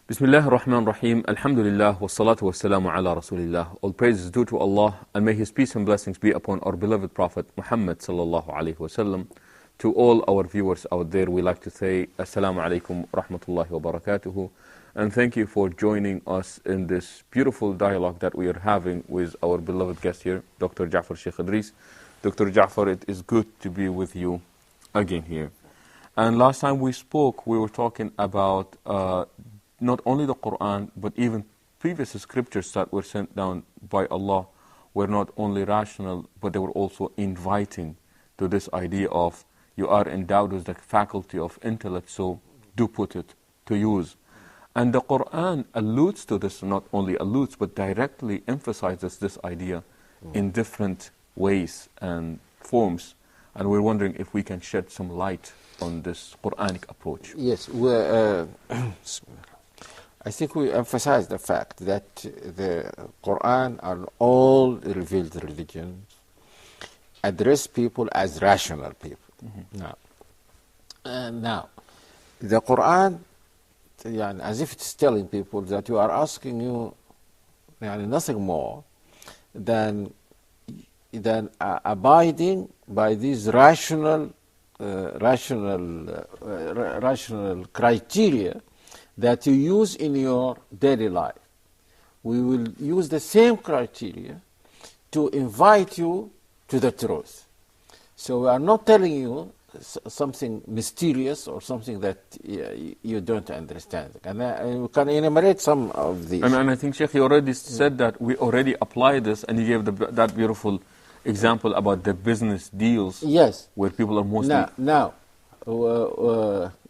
Bismillah ar-Rahman ar-Rahim, Alhamdulillah, wa salatu wa salamu ala Rasulillah. All praise is due to Allah, and may His peace and blessings be upon our beloved Prophet Muhammad sallallahu alayhi wa sallam. To all our viewers out there, we like to say Assalamu alaikum rahmatullahi wa barakatuhu, and thank you for joining us in this beautiful dialogue that we are having with our beloved guest here, Dr. Jaafar Sheikh Idris. Dr. Jaafar, it is good to be with you again here. And last time we spoke, we were talking about not only the Quran, but even previous scriptures that were sent down by Allah were not only rational, but they were also inviting to this idea of you are endowed with the faculty of intellect, so do put it to use. And the Quran alludes to this, not only alludes, but directly emphasizes this idea in different ways and forms. And we're wondering if we can shed some light on this Quranic approach. Yes, I think we emphasize the fact that the Quran and all revealed religions address people as rational people. Now, the Quran, as if it's telling people that you are asking you nothing more than abiding by these rational criteria that you use in your daily life. We will use the same criteria to invite you to the truth. So we are not telling you something mysterious or something that you don't understand. And we can enumerate some of these. And I think, Sheikh, you already said that we already apply this, and you gave that beautiful example about the business deals. Yes. Where people are mostly...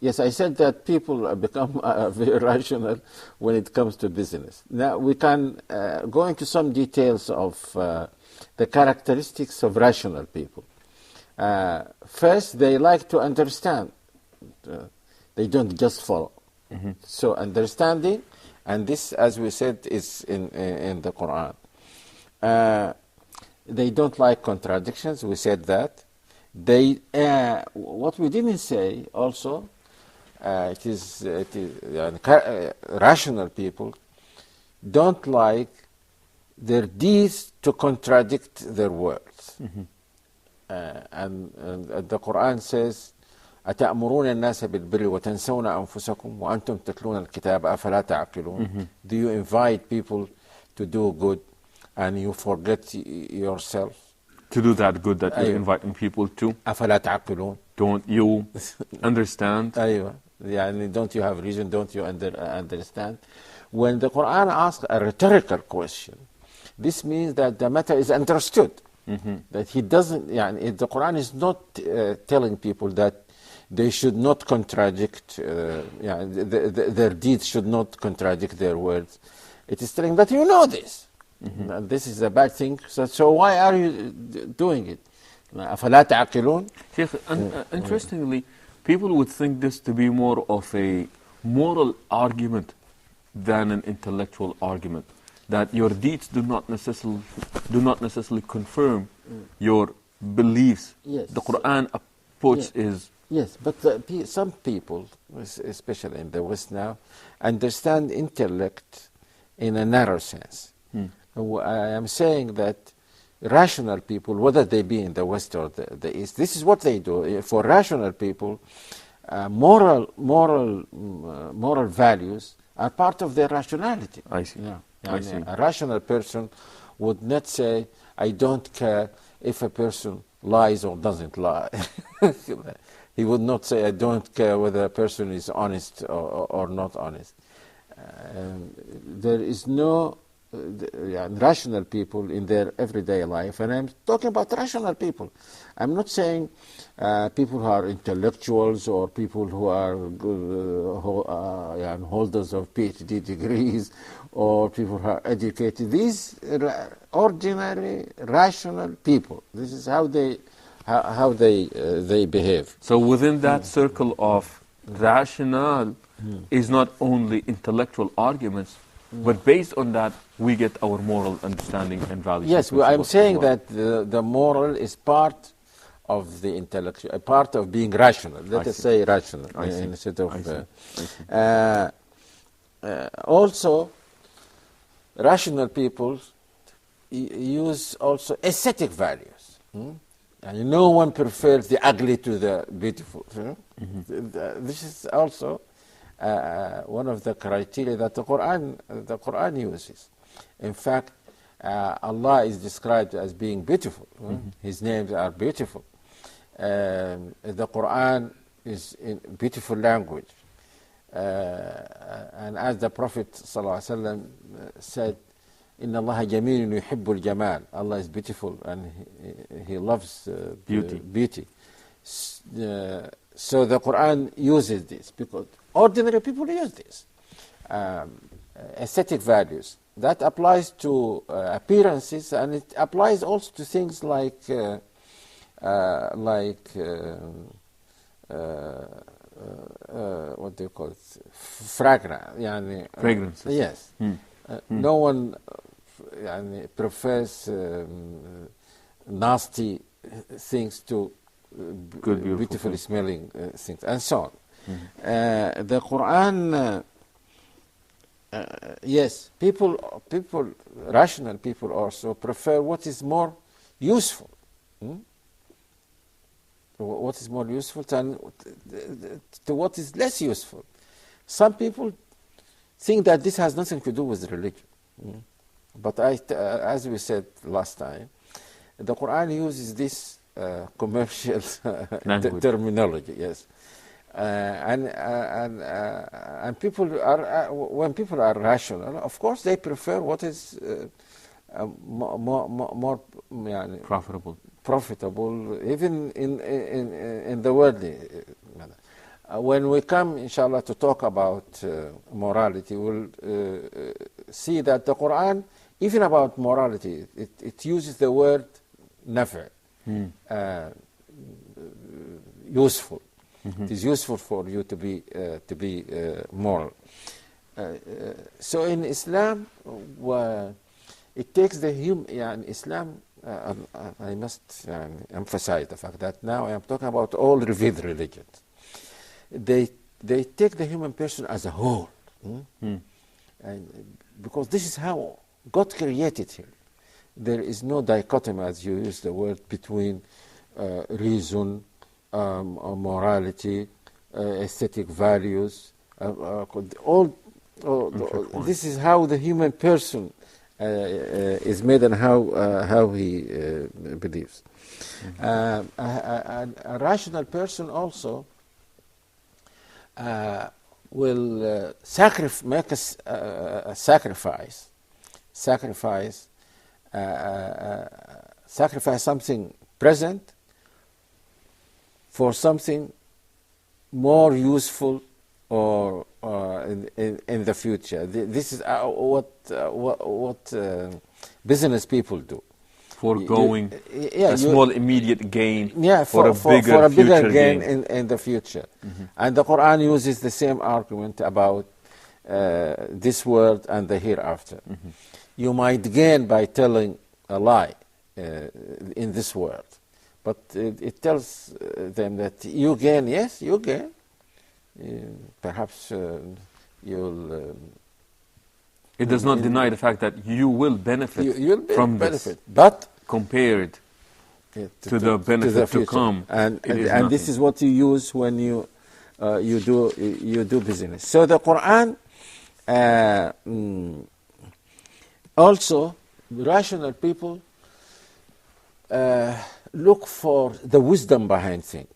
Yes, I said that people become very rational when it comes to business. Now, we can go into some details of the characteristics of rational people. First, they like to understand. They don't just follow. So understanding, and this, as we said, is in the Quran. They don't like contradictions. We said that. What we didn't say also, rational people don't like their deeds to contradict their words. And the Quran says, أتأمرون الناس بالبر وتنسون أنفسكم وأنتم تتلون الكتاب أفلا تعقلون. Do you invite people to do good and you forget yourself? To do that good that you're inviting people to. أفلا تعقلون. Don't you understand? Don't you have reason? Don't you understand? When the Quran asks a rhetorical question, this means that the matter is understood. That he doesn't, the Quran is not telling people that they should not contradict, their deeds should not contradict their words. It is telling that you know this. And this is a bad thing, so why are you doing it? أفلا تعقلون? Interestingly, people would think this to be more of a moral argument than an intellectual argument. That your deeds do not necessarily confirm your beliefs. Yes. The Quran approach is... Yes, but some people, especially in the West now, understand intellect in a narrow sense. I am saying that rational people, whether they be in the West or the East, this is what they do. For rational people, moral values are part of their rationality. I see. I see. A rational person would not say, I don't care if a person lies or doesn't lie. He would not say, I don't care whether a person is honest or not honest. There is no rational people in their everyday life, and I'm talking about rational people. I'm not saying people who are intellectuals or people who are holders of Ph.D. degrees or people who are educated. These ordinary rational people. This is how they behave. So within that circle of rational is not only intellectual arguments, but based on that, we get our moral understanding and values. Yes, I'm saying that the moral is part of the intellectual, a part of being rational. Let us say rational instead of. Also, rational people use also aesthetic values. And no one prefers the ugly to the beautiful. This is also one of the criteria that the Quran uses. In fact, Allah is described as being beautiful. His names are beautiful. The Quran is in beautiful language. And as the Prophet ﷺ said, Inna Allah jamilun yuhibbul jamal. Allah is beautiful and He loves beauty. So the Quran uses this because ordinary people use this. Aesthetic values. That applies to appearances, and it applies also to things like what do you call it? Fragrances. Yes. No one prefers nasty things to good, beautifully smelling things, and so on. The Quran, yes, rational people also prefer what is more useful. What is more useful than to what is less useful. Some people think that this has nothing to do with religion. But as we said last time, the Quran uses this commercial terminology, yes. And people are, when people are rational, of course they prefer what is more profitable, even in the worldly manner. When we come, inshallah, to talk about morality, we'll see that the Quran, even about morality, it uses the word nafi', useful. It is useful for you to be moral. So in Islam, it takes the Islam. I must emphasize the fact that now I am talking about all revealed religions. They take the human person as a whole, and because this is how God created him. There is no dichotomy, as you use the word, between reason, morality, aesthetic values. This is how the human person is made and how he believes. A rational person also will make a sacrifice something present for something more useful or in the future. This is what business people do. Foregoing a small immediate gain for a bigger gain in the future. And the Quran uses the same argument about this world and the hereafter. You might gain by telling a lie in this world, but it tells them that you gain, yes, you gain. Perhaps you'll... it does not deny the fact that you will benefit from this, but compared to the benefit to come. And this is what you use when you do business. So the Quran also, rational people look for the wisdom behind things.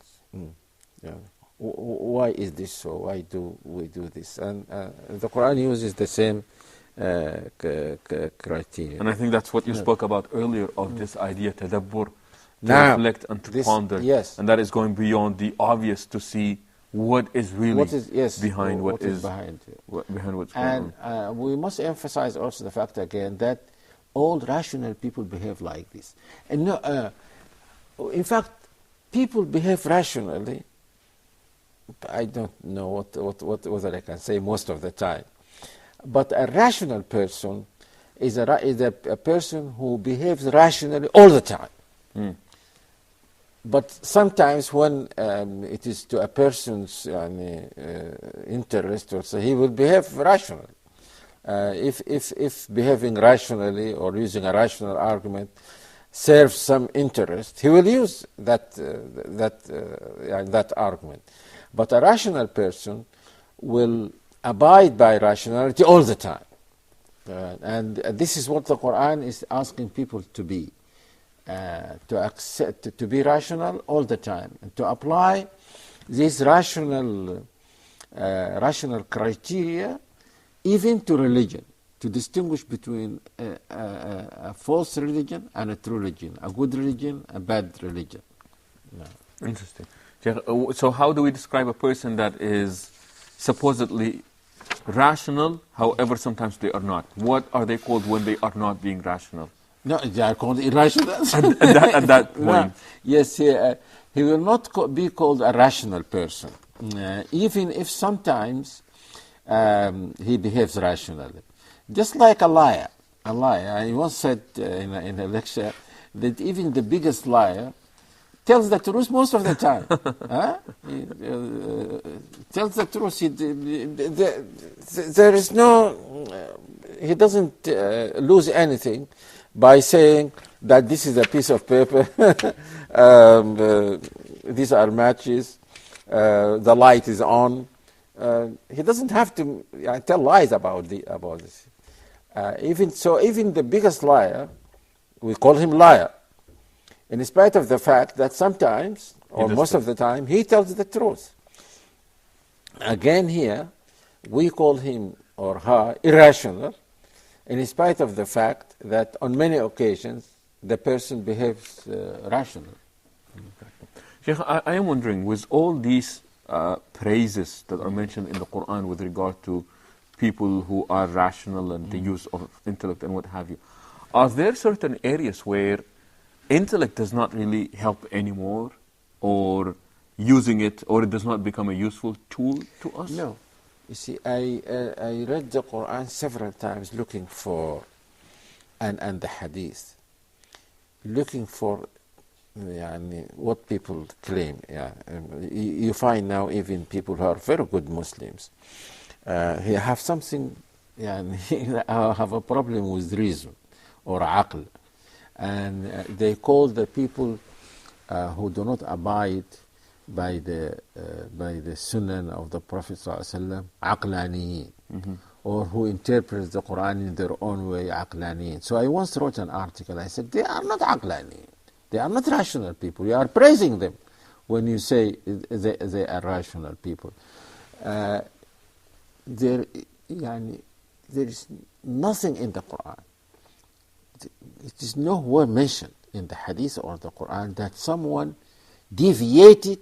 Why is this so? Why do we do this? And the Quran uses the same criteria. And I think that's what you spoke about earlier, of this idea, tadabbur, to reflect and to ponder. Yes. And that is going beyond the obvious to see what is really behind what's going on. And we must emphasize also the fact again that all rational people behave like this. And in fact, people behave rationally. I don't know what I can say most of the time. But a rational person is a person who behaves rationally all the time. But sometimes when it is to a person's interest, also, he will behave rationally. if behaving rationally or using a rational argument serves some interest, he will use that argument. But a rational person will abide by rationality all the time. And this is what the Quran is asking people to be. To accept, to be rational all the time, and to apply these rational criteria even to religion, to distinguish between a false religion and a true religion, a good religion, a bad religion. Yeah. Interesting. So how do we describe a person that is supposedly rational, however sometimes they are not? What are they called when they are not being rational? No, they are called irrational. At that point. No. Yes, he will not be called a rational person, even if sometimes he behaves rationally. Just like a liar. I once said in a lecture that even the biggest liar tells the truth most of the time. He tells the truth. There is no... he doesn't lose anything by saying that this is a piece of paper, these are matches, the light is on. He doesn't have to tell lies about this. Even the biggest liar, we call him liar, in spite of the fact that sometimes, or most of the time, he tells the truth. Again here, we call him or her irrational, in spite of the fact that on many occasions the person behaves rationally. Sheikh, I am wondering, with all these praises that are mentioned in the Quran with regard to people who are rational and the use of intellect and what have you, are there certain areas where intellect does not really help anymore, or using it, or it does not become a useful tool to us? No. You see, I read the Quran several times looking for, and the Hadith, looking for what people claim. You find now even people who are very good Muslims, he have something, have a problem with reason or aql, and they call the people who do not abide by the Sunnah of the Prophet ﷺ aqlaniyin, or who interpret the Quran in their own way aqlaniyin. So I once wrote an article. I said they are not aqlaniyin. They are not rational people. You are praising them when you say they are rational people. There is nothing in the Quran. It is nowhere mentioned in the Hadith or the Quran that someone deviated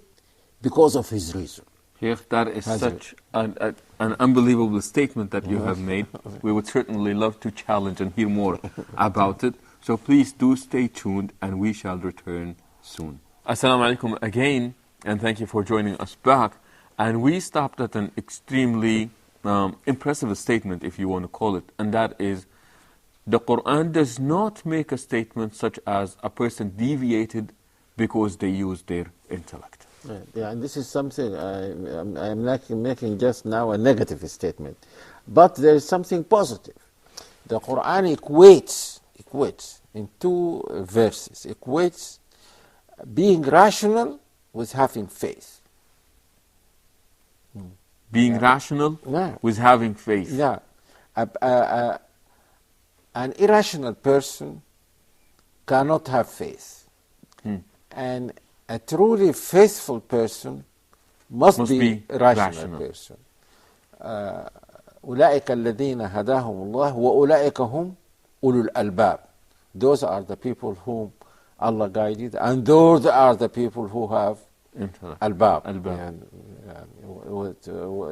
because of his reason. Sheikh, that is such an unbelievable statement that you have made. We would certainly love to challenge and hear more about it. So please do stay tuned, and we shall return soon. Assalamu alaikum again, and thank you for joining us back. And we stopped at an extremely impressive statement, if you want to call it, and that is, the Quran does not make a statement such as a person deviated because they used their intellect. Yeah, and this is something I'm making just now a negative statement. But there is something positive. The Quran equates in two verses, equates being rational with having faith. Being rational with having faith. Yeah. An irrational person cannot have faith. And a truly faithful person must be a rational person. أولئك الذين هداهم الله وأولئك هم أولو الألباب. Those are the people whom Allah guided, and those are the people who have albab.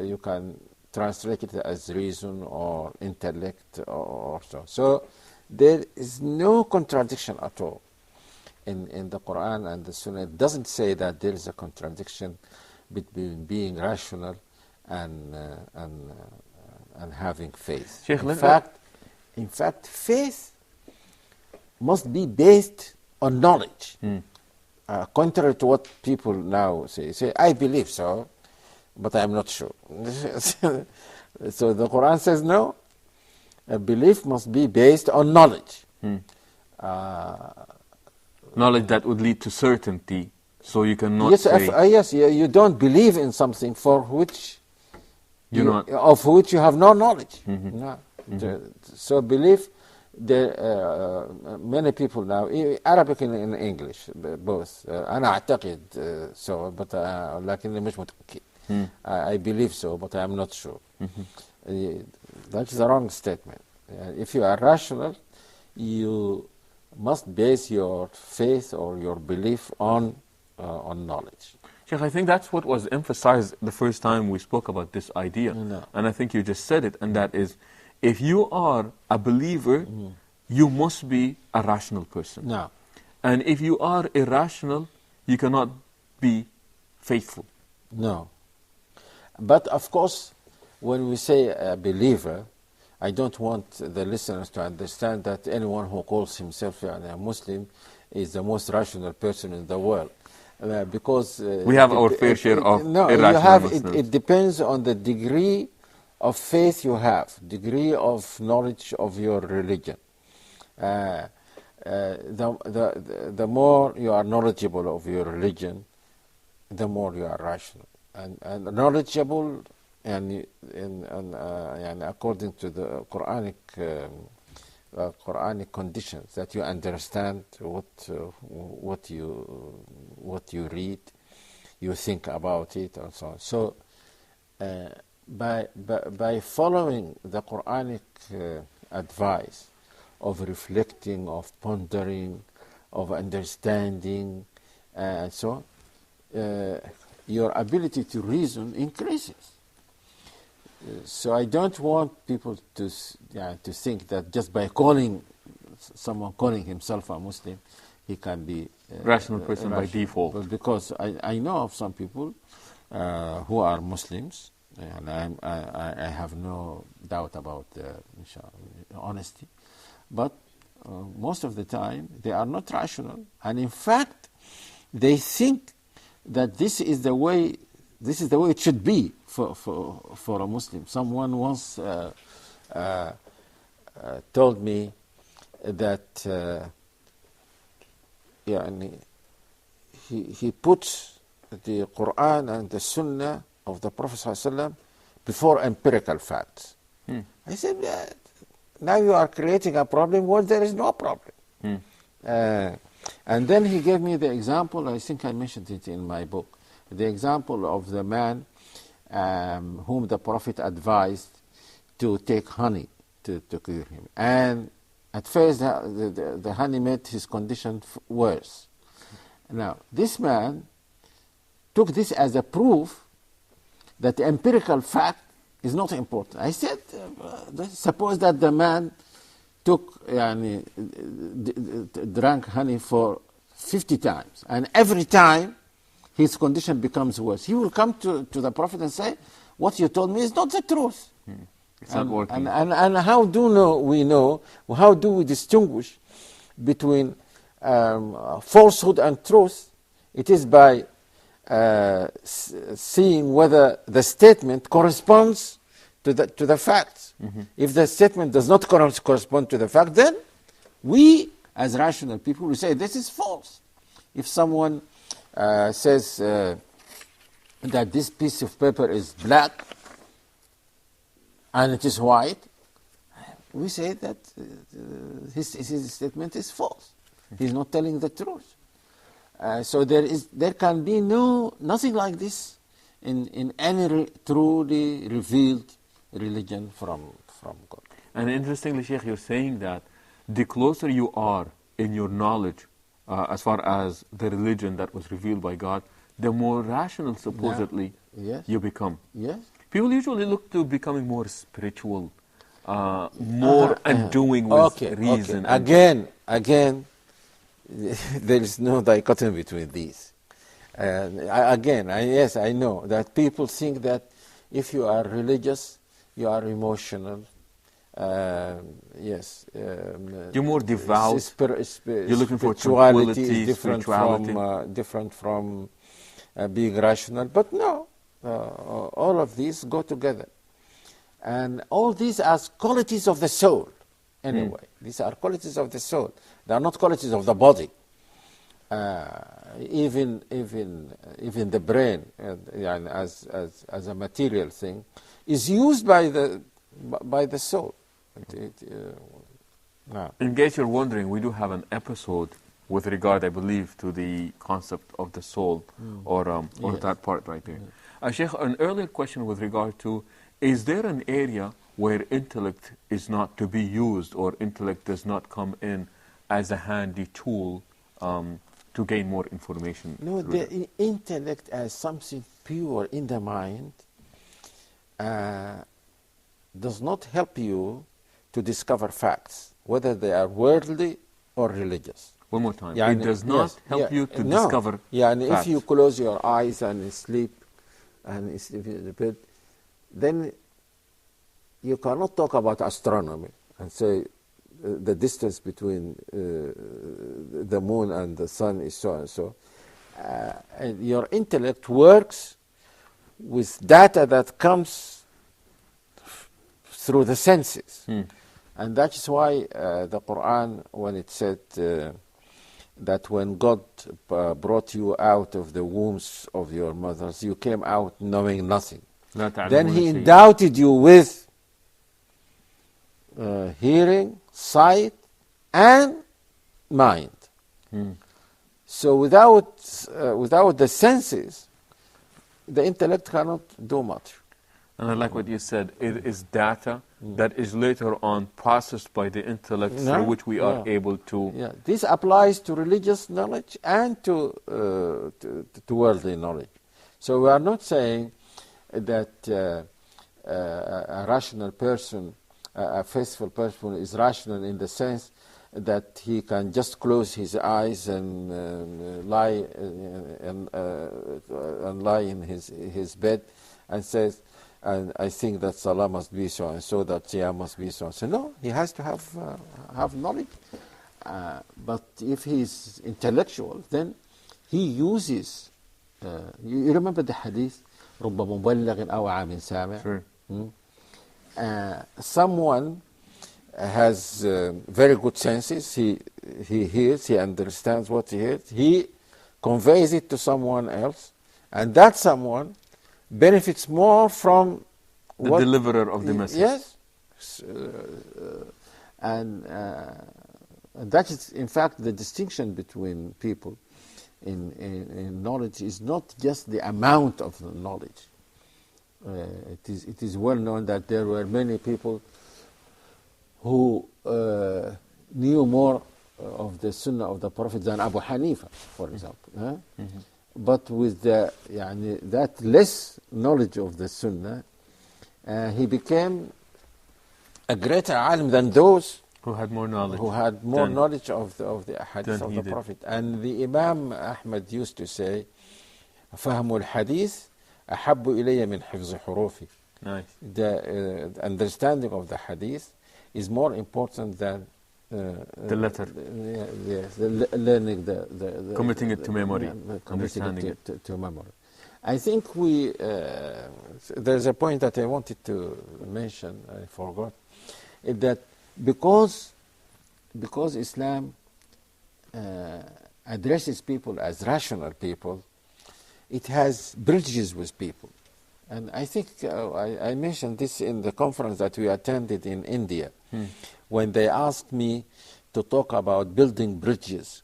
You can translate it as reason or intellect or so. So there is no contradiction at all in the Quran and the Sunnah. It doesn't say that there is a contradiction between being rational and having faith. Sheikh, in fact, faith must be based on knowledge. Contrary to what people now say, I believe so, but I am not sure. So the Quran says no. A belief must be based on knowledge. Knowledge that would lead to certainty, so you cannot Yes, say... yes, you don't believe in something for which of which you have no knowledge. No. So belief, many people now, Arabic and English, both. أنا أعتقد so, but لكني مش متأكد. I believe so, but I am not sure. That's the wrong statement. If you are rational, you must base your faith or your belief on knowledge. Sheikh, I think that's what was emphasized the first time we spoke about this idea. No. And I think you just said it, and that is, if you are a believer, you must be a rational person. No. And if you are irrational, you cannot be faithful. No. But of course, when we say a believer, I don't want the listeners to understand that anyone who calls himself a Muslim is the most rational person in the world. Because we have our fair share of irrational Muslims. It depends on the degree of faith you have, degree of knowledge of your religion. The more you are knowledgeable of your religion, the more you are rational. And knowledgeable, and according to the Quranic conditions, that you understand what you read, you think about it, and so on. So, by following the Quranic advice of reflecting, of pondering, of understanding, and so on, your ability to reason increases. So I don't want people to think that just by someone calling himself a Muslim, he can be rational person by default. But because I know of some people who are Muslims, and I have no doubt about their honesty, but most of the time they are not rational, and in fact they think that this is the way it should be for a Muslim. Someone once told me that he puts the Quran and the Sunnah of the Prophet ﷺ before empirical facts. I said, now you are creating a problem where there is no problem. And then he gave me the example, I think I mentioned it in my book, the example of the man whom the Prophet advised to take honey to cure him. And at first the honey made his condition worse. Now, this man took this as a proof that the empirical fact is not important. I said, suppose that the man drank honey for 50 times, and every time his condition becomes worse. He will come to the Prophet and say, what you told me is not the truth. It's not working. And how do we distinguish between falsehood and truth? It is by seeing whether the statement corresponds to the facts. If the statement does not correspond to the fact, then we, as rational people, we say this is false. If someone says that this piece of paper is black and it is white, we say that his statement is false. He's not telling the truth. So there can be nothing like this in any truly revealed religion from God. And interestingly, Sheikh, you're saying that the closer you are in your knowledge as far as the religion that was revealed by God, the more rational, supposedly, you become. Yes. People usually look to becoming more spiritual, more undoing with reason. Okay. Again, there is no dichotomy between these. Yes, I know that people think that if you are religious, you are emotional. Yes. You're more devout. You're looking for spirituality tranquility, is different from being rational. But no, all of these go together. And all these are qualities of the soul, anyway. These are qualities of the soul. They are not qualities of the body. Even the brain, as a material thing, is used by the soul. In case you're wondering, we do have an episode with regard, I believe, to the concept of the soul, or that part right there. Sheikh, an earlier question with regard to, is there an area where intellect is not to be used, or intellect does not come in as a handy tool to gain more information? No, the intellect as something pure in the mind does not help you to discover facts, whether they are worldly or religious. One more time. It does not help you to discover facts. If you close your eyes and sleep in the bed, then you cannot talk about astronomy and say the distance between the moon and the sun is so and so. And your intellect works with data that comes through the senses. And that is why the Quran, when it said that when God brought you out of the wombs of your mothers, you came out knowing nothing. Then He endowed you with hearing, sight, and mind. So without the senses, the intellect cannot do much. And I like what you said. It is data that is later on processed by the intellect, through which we are able to... Yeah. This applies to religious knowledge and to worldly knowledge. So we are not saying that a rational person, a faithful person, is rational in the sense that he can just close his eyes and lie in his bed and says, and I think that Salah must be so and so, that Siyam must be so and so. No, he has to have knowledge. But if he is intellectual, then he uses. You remember the hadith, رب مبلغ أو عام سامع. Sure. Someone has very good senses. He hears, he understands what he hears. He conveys it to someone else, and that someone benefits more from the deliverer of the message. Yes. And that is, in fact, the distinction between people in knowledge is not just the amount of the knowledge. It is well known that there were many people who knew more of the Sunnah of the Prophet than Abu Hanifa, for example. But with that less knowledge of the Sunnah, he became a greater alim than those who had more knowledge. Knowledge of the hadith of the Prophet. And the Imam Ahmad used to say, فهم الحديث أحب إلي من حفظ حروفي. Nice. The understanding of the hadith is more important than the letter. Yes, learning the committing it to memory, understanding it to memory. I think there's a point that I wanted to mention, I forgot, is that because Islam addresses people as rational people, it has bridges with people. And I think I mentioned this in the conference that we attended in India, when they asked me to talk about building bridges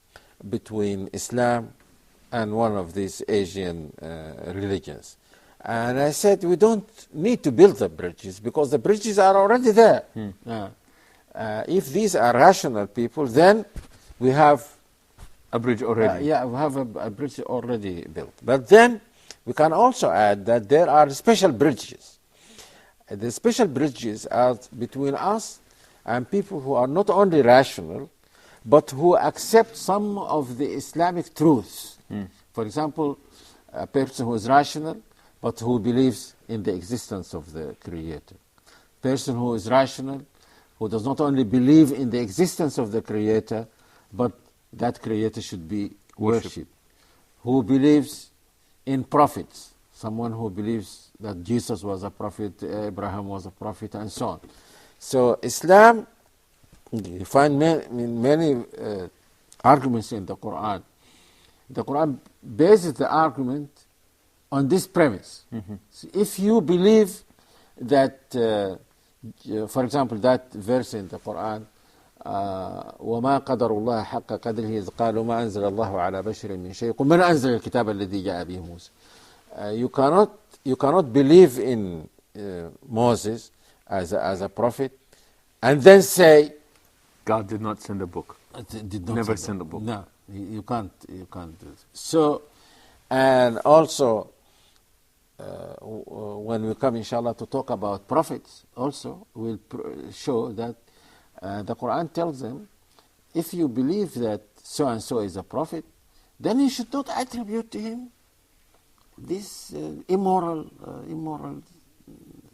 between Islam and one of these Asian religions. And I said, we don't need to build the bridges because the bridges are already there. If these are rational people, then we have a bridge already. We have a bridge already built. But then we can also add that there are special bridges. The special bridges are between us and people who are not only rational, but who accept some of the Islamic truths. For example, a person who is rational, but who believes in the existence of the Creator. Person who is rational, who does not only believe in the existence of the Creator, but that Creator should be worshipped. Who believes in prophets, someone who believes that Jesus was a prophet, Abraham was a prophet, and so on. So Islam, you find many arguments in the Quran. The Quran bases the argument on this premise. So if you believe that, for example, that verse in the Quran, وما قدر الله حق قدره إذ قالوا ما أنزل الله على بشر من شيء قل من أنزل الكتاب الذي جاء به موسى. You cannot believe in Moses as a prophet and then say God did not send a book. Never send a book. No, you can't do it. So, and also when we come inshallah to talk about prophets, also we'll show that the Quran tells them, if you believe that so and so is a prophet, then you should not attribute to him these immoral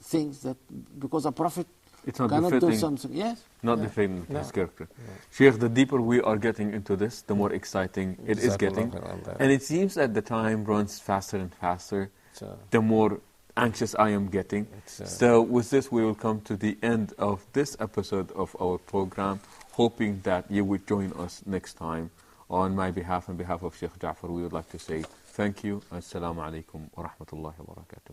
things, that because a prophet cannot do something. Yes, not befitting his character. Sheikh, the deeper we are getting into this, the more exciting it is getting, and it seems that the time runs faster and faster. The more anxious I am getting. So with this, we will come to the end of this episode of our program, hoping that you would join us next time. On my behalf and behalf of Sheikh Jafar, we would like to say thank you. Assalamu alaikum wa rahmatullahi wa barakatuh.